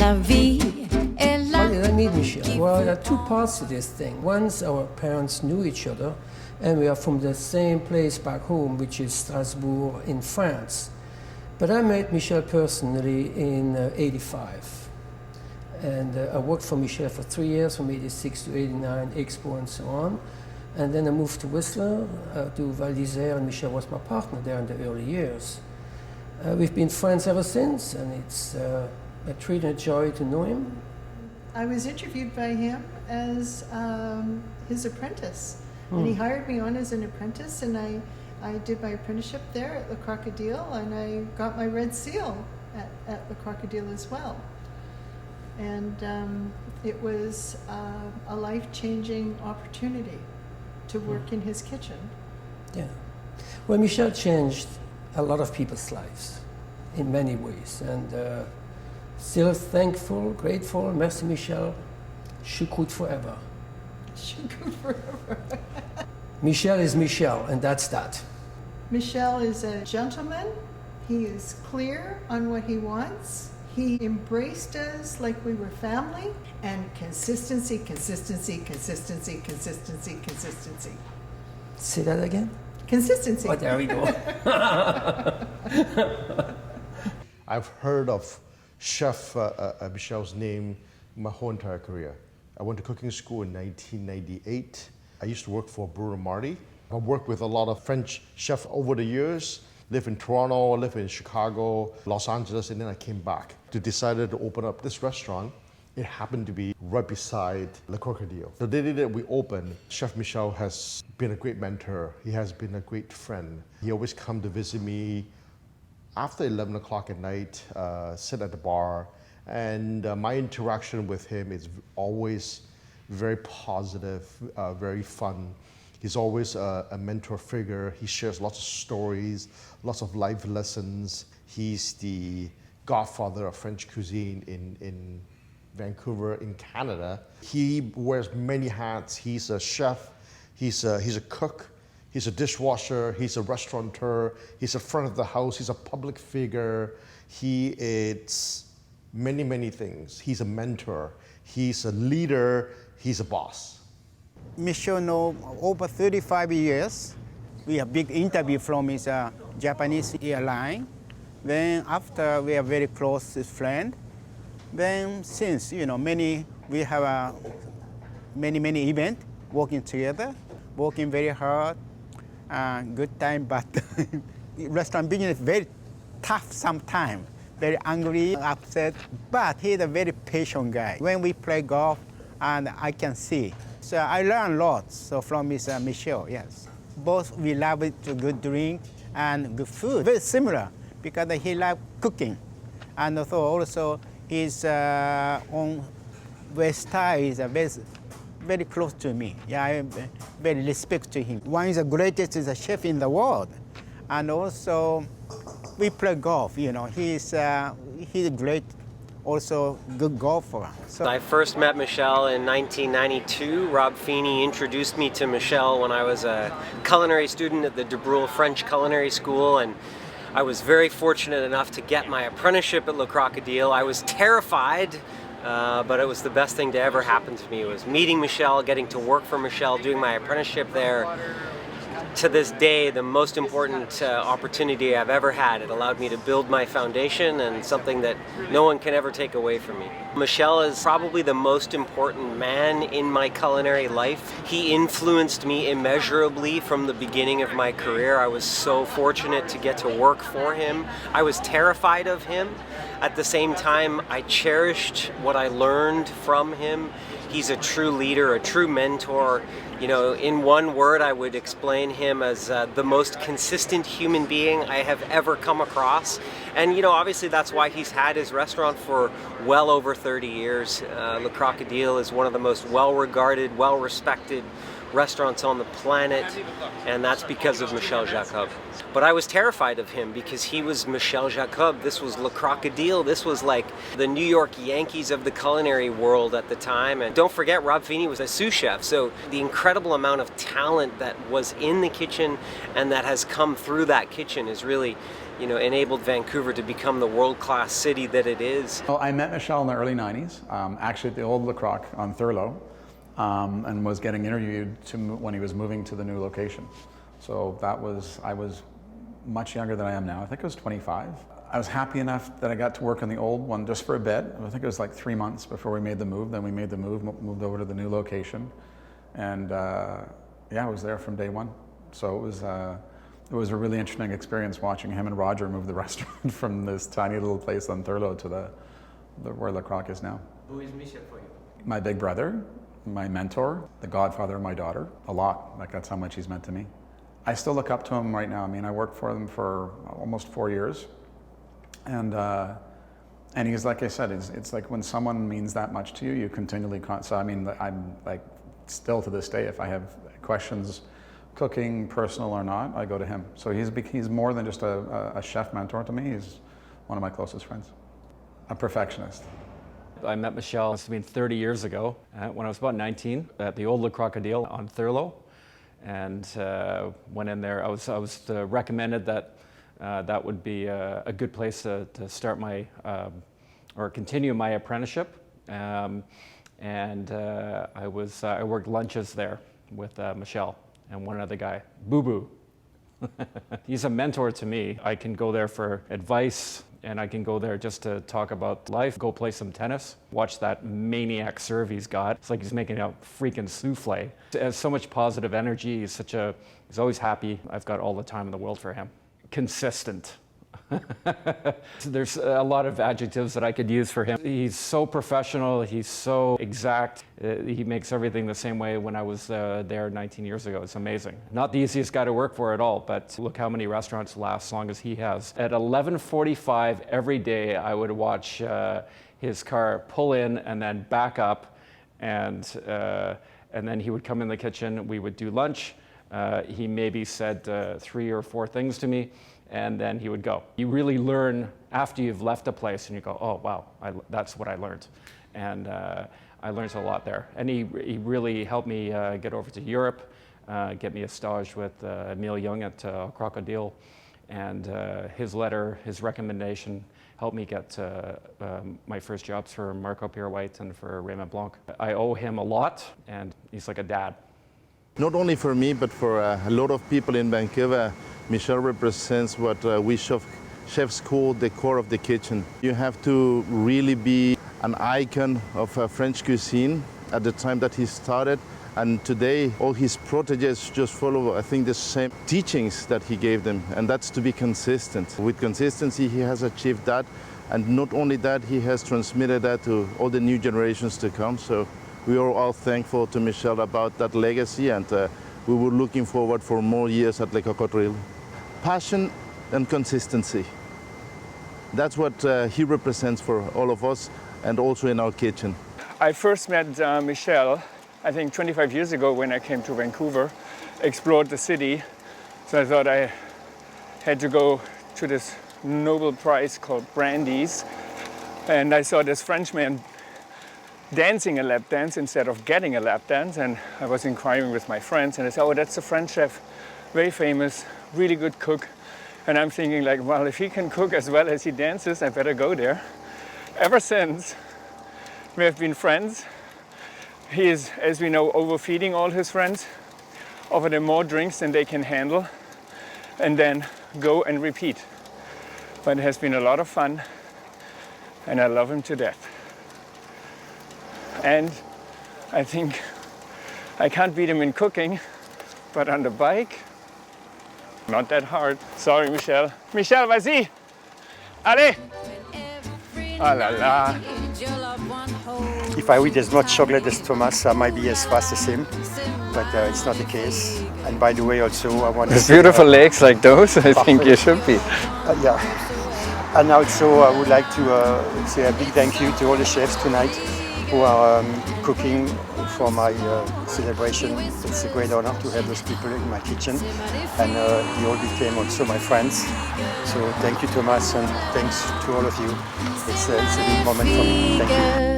La vie est là. How did I meet Michel? Well, there are two parts to this thing. Once our parents knew each other, and we are from the same place back home, which is Strasbourg in France. But I met Michel personally in '85. And I worked for Michel for 3 years, from '86 to '89, Expo and so on. And then I moved to Whistler, to Val d'Isère, and Michel was my partner there in the early years. We've been friends ever since, and it's a treat and a joy to know him. I was interviewed by him as his apprentice, and he hired me on as an apprentice, and I did my apprenticeship there at Au Crocodile, and I got my red seal at Au Crocodile as well. And it was a life-changing opportunity to work in his kitchen. Yeah. Well, Michel changed a lot of people's lives in many ways, and still thankful, grateful. Merci, Michel. Choucroute forever. Choucroute forever. Michel is Michel, and that's that. Michel is a gentleman. He is clear on what he wants. He embraced us like we were family, and consistency, consistency, consistency, consistency, consistency. Say that again? Consistency. Oh, there we go. I've heard of Chef Michel's name my whole entire career. I went to cooking school in 1998. I used to work for Bruno Marty. I worked with a lot of French chefs over the years. Lived in Toronto, lived in Chicago, Los Angeles, and then I came back to decided to open up this restaurant. It happened to be right beside Le Crocodile. The day that we opened, Chef Michel has been a great mentor. He has been a great friend. He always come to visit me after 11 o'clock at night, sit at the bar, and my interaction with him is always very positive, very fun. He's always a mentor figure. He shares lots of stories, lots of life lessons. He's the godfather of French cuisine in Vancouver, in Canada. He wears many hats. He's a chef, he's a cook, he's a dishwasher, he's a restaurateur, he's a front of the house, he's a public figure. He is many, many things. He's a mentor, he's a leader, he's a boss. Michel know over 35 years. We have big interview from his Japanese airline. Then after we are very close friend. Then since we have many events working together, working very hard, good time. But restaurant business is very tough sometimes. Very angry, upset. But he's a very patient guy. When we play golf, and I can see. So I learned lots from Mr. Michel, yes. Both we love it to good drink and good food. Very similar because he loves cooking. And also his own style is very close to me. Yeah, I very respect to him. One is the greatest is a chef in the world. And also we play golf, he's a great, also good golfer. So I first met Michel in 1992. Rob Feeney introduced me to Michel when I was a culinary student at the De Bruyne French Culinary School, and I was very fortunate enough to get my apprenticeship at Le Crocodile. I was terrified, but it was the best thing to ever happen to me. It was meeting Michel, getting to work for Michel, doing my apprenticeship there. To this day, the most important opportunity I've ever had. It allowed me to build my foundation, and something that no one can ever take away from me. Michel is probably the most important man in my culinary life. He influenced me immeasurably from the beginning of my career. I was so fortunate to get to work for him. I was terrified of him. At the same time, I cherished what I learned from him. He's a true leader, a true mentor. In one word, I would explain him as the most consistent human being I have ever come across. And, obviously that's why he's had his restaurant for well over 30 years. Le Crocodile is one of the most well-regarded, well-respected, restaurants on the planet, and that's because of Michel Jacob. But I was terrified of him because he was Michel Jacob. This was Le Crocodile. This was like the New York Yankees of the culinary world at the time. And don't forget, Rob Feeney was a sous chef. So the incredible amount of talent that was in the kitchen and that has come through that kitchen is really, you know, enabled Vancouver to become the world-class city that it is. Well, I met Michel in the early 90s, actually at the old Le Croc on Thurlow, and was getting interviewed when he was moving to the new location. So I was much younger than I am now. I think I was 25. I was happy enough that I got to work on the old one just for a bit. I think it was like 3 months before we made the move. Then we made the move, moved over to the new location. And yeah, I was there from day one. So it was a really interesting experience watching him and Roger move the restaurant from this tiny little place on Thurlow to where Le Croc is now. Who is Michel for you? My big brother, my mentor, the godfather of my daughter, a lot. Like, that's how much he's meant to me. I still look up to him right now. I mean, I worked for him for almost 4 years. And he's, like I said, it's like when someone means that much to you, you continually, so I mean, I'm like, still to this day, if I have questions, cooking, personal or not, I go to him. So he's more than just a chef mentor to me. He's one of my closest friends. A perfectionist. I met Michel, it's been 30 years ago, when I was about 19, at the old Le Crocodile on Thurlow, and went in there. I was recommended that that would be a good place to start my, or continue my apprenticeship, and I worked lunches there with Michel and one other guy, Boo Boo. He's a mentor to me. I can go there for advice, and I can go there just to talk about life, go play some tennis, watch that maniac serve he's got. It's like he's making a freaking souffle. He has so much positive energy. He's always happy. I've got all the time in the world for him. Consistent. There's a lot of adjectives that I could use for him. He's so professional, he's so exact. He makes everything the same way when I was there 19 years ago. It's amazing. Not the easiest guy to work for at all, but look how many restaurants last as long as he has. At 11:45 every day, I would watch his car pull in and then back up, and then he would come in the kitchen. We would do lunch. He maybe said 3 or 4 things to me, and then he would go. You really learn after you've left a place, and you go, oh wow, that's what I learned. And I learned a lot there. And he really helped me get over to Europe, get me a stage with Emile Jung at Au Crocodile, and his recommendation helped me get my first jobs for Marco Pierre White and for Raymond Blanc. I owe him a lot, and he's like a dad. Not only for me, but for a lot of people in Vancouver, Michel represents what we chefs call the core of the kitchen. You have to really be an icon of French cuisine at the time that he started. And today, all his proteges just follow, I think, the same teachings that he gave them, and that's to be consistent. With consistency, he has achieved that, and not only that, he has transmitted that to all the new generations to come. So we are all thankful to Michel about that legacy, and we were looking forward for more years at Le Crocodile. Passion and consistency. That's what he represents for all of us, and also in our kitchen. I first met Michel, I think 25 years ago when I came to Vancouver, explored the city. So I thought I had to go to this Nobel Prize called Brandy's. And I saw this Frenchman dancing a lap dance instead of getting a lap dance. And I was inquiring with my friends, and I said, oh, that's a French chef, very famous, really good cook. And I'm thinking like, well, if he can cook as well as he dances, I better go there. Ever since, we have been friends. He is, as we know, overfeeding all his friends, offer them more drinks than they can handle, and then go and repeat. But it has been a lot of fun, and I love him to death. And I think I can't beat him in cooking, but on the bike, not that hard. Sorry, Michel. Michel, vas-y! Allez! Ah la la! If I eat as much chocolate as Thomas, I might be as fast as him, but it's not the case. And by the way, also, I want to With beautiful legs like those, I think you should be. Yeah. And also, I would like to say a big thank you to all the chefs tonight who are cooking for my celebration. It's a great honor to have those people in my kitchen, and you all became also my friends. So thank you, Thomas, and thanks to all of you. It's a big moment for me. Thank you.